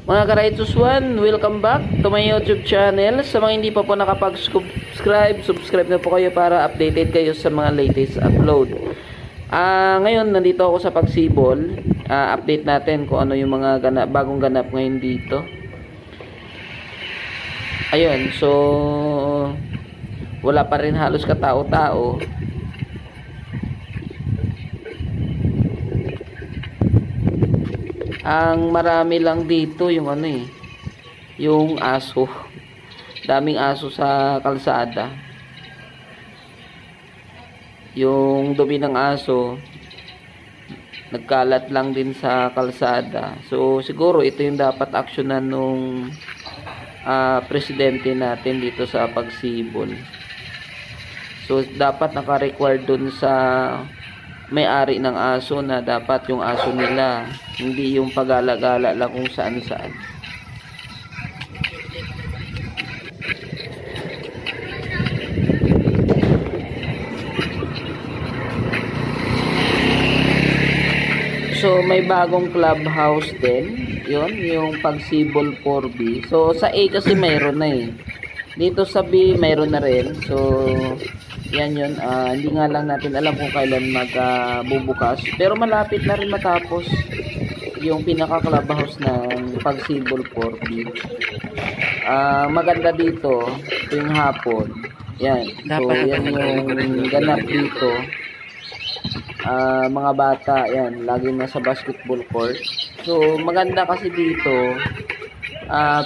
Mga Karaitos One, welcome back to my YouTube channel. Sa mga hindi pa po nakapag-subscribe, subscribe na po kayo para updated kayo sa mga latest upload. Ngayon, nandito ako sa Pagsibol. Update natin kung ano yung mga bagong ganap ngayon dito. Ayun, so wala pa rin halos katao-tao. Ang marami lang dito yung yung aso. Daming aso sa kalsada. Yung dumi ng aso nagkalat lang din sa kalsada. So siguro ito yung dapat aksyonan nung presidente natin dito sa Pagsibol. So dapat naka-require dun sa may-ari ng aso na dapat yung aso nila hindi yung pagala-gala lang kung saan-saan. So may bagong clubhouse din, yon yung Pagsibol 4B. So sa A kasi mayroon na dito sa B mayroon na rin. So yan yun, hindi nga lang natin alam kung kailan magbubukas, pero malapit na rin matapos yung pinaka clubhouse ng Pagsibol 4B. Maganda dito yung hapon. Yan, so yan yung ganap dito. Mga bata, yan, lagi nasa basketball court. So maganda kasi dito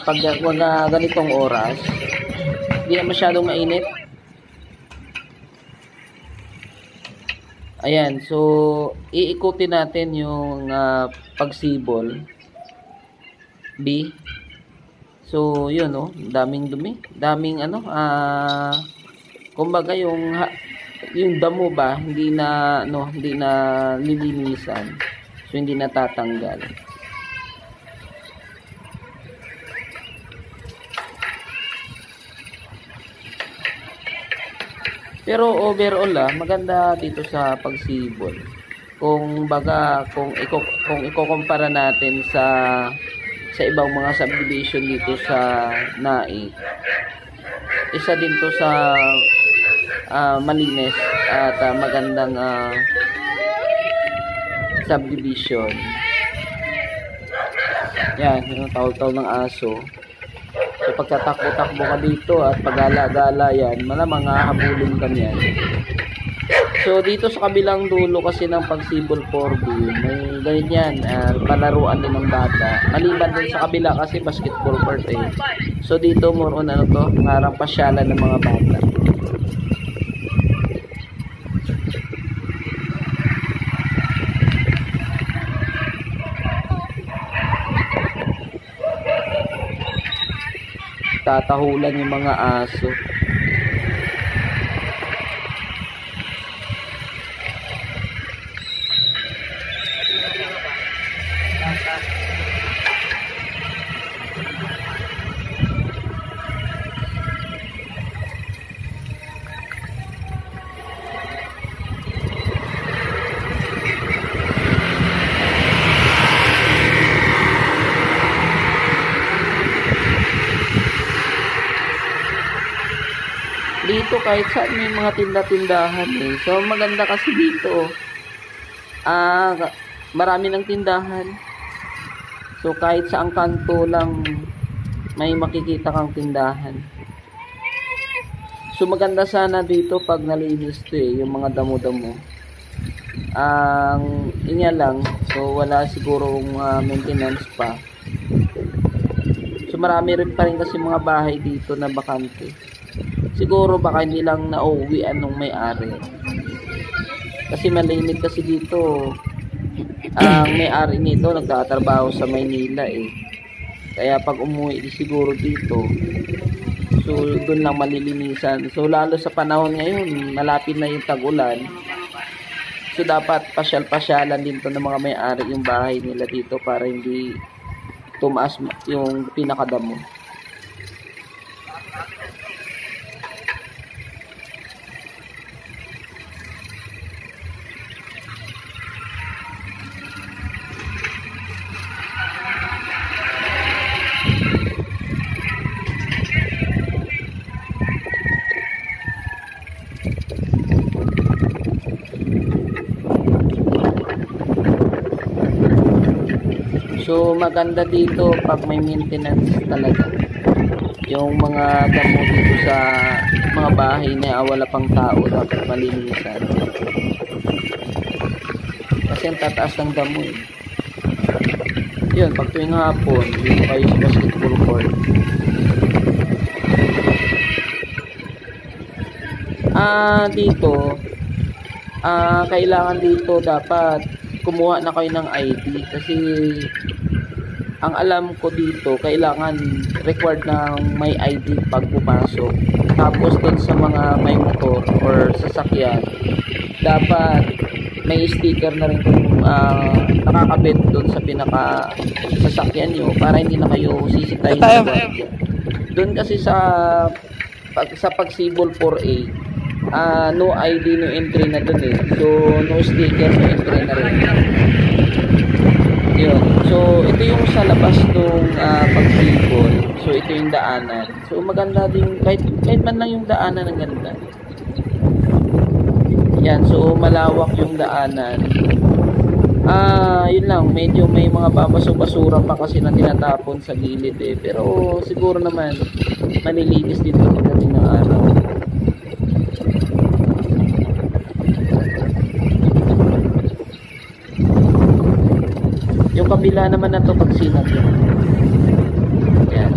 pag mga ganitong oras, hindi na masyadong mainit. Ayan, so iikutin natin yung Pagsibol B. So yun, daming dumi, daming kumbaga yung damo ba hindi na lilinisan. So hindi natatanggal. Pero overall maganda dito sa Pagsibol. Kung ikukumpara natin sa ibang mga subdivision dito sa Naik. Isa din to sa malinis at magandang subdivision. Yan, yung tawl-tawl ng aso. So pagtatakbo-takbo ka dito at pagala-gala yan, malamang hahabulin ka niyan. So dito sa kabilang dulo kasi ng Pagsibol 4B, may ganyan, palaruan din ng bata. Maliban din sa kabila kasi basketball court So dito more on parang pasyalan ng mga bata. Tatahulan yung mga aso. Dito kahit saan may mga tinda-tindahan So maganda kasi dito marami ng tindahan. So kahit saang kanto lang may makikita kang tindahan. So maganda sana dito pag nalinis to yung mga damo-damo. Inya lang, so wala sigurong maintenance pa. So marami rin pa rin kasi mga bahay dito na bakante. Siguro baka hindi lang nauwi anong may-ari. Kasi malinit kasi dito. Ang may-ari nito nagtatrabaho sa Maynila Kaya pag umuwi siguro dito, so doon lang malilinisan. So lalo sa panahon ngayon, malapit na yung tag-ulan. So dapat pasyal-pasyalan din to ng mga may-ari yung bahay nila dito para hindi tumaas yung pinakadamo. So maganda dito pag may maintenance talaga. Yung mga damo dito sa mga bahay na wala pang tao, dapat malinisan. Kasi ang tataas ng damo eh. Yun, pag tuwing hapon, dito kayo sa basketball court. Dito, kailangan dito dapat kumuha na kayo ng ID kasi ang alam ko dito kailangan required ng may ID pag pupasok. Tapos doon sa mga may motor or sasakyan, dapat may sticker na rin kung nakakabit doon sa pinaka sasakyan nyo para hindi na kayo sisitayin sa guardia. Doon kasi sa pagsibol 4A, no ID, no entry na doon eh. So no sticker, no entry na rin. Yun. So ito yung sa labas ng pagsibol. So ito yung daanan. So maganda din kahit man lang yung daanan ang ganda. Yan, so malawak yung daanan. Yun lang, medyo may mga babaso-basura pa kasi na tinatapon sa gilid eh. Pero siguro naman malilinis dito pagdating ng araw. Yung kabila naman na to pag sinag. Yan.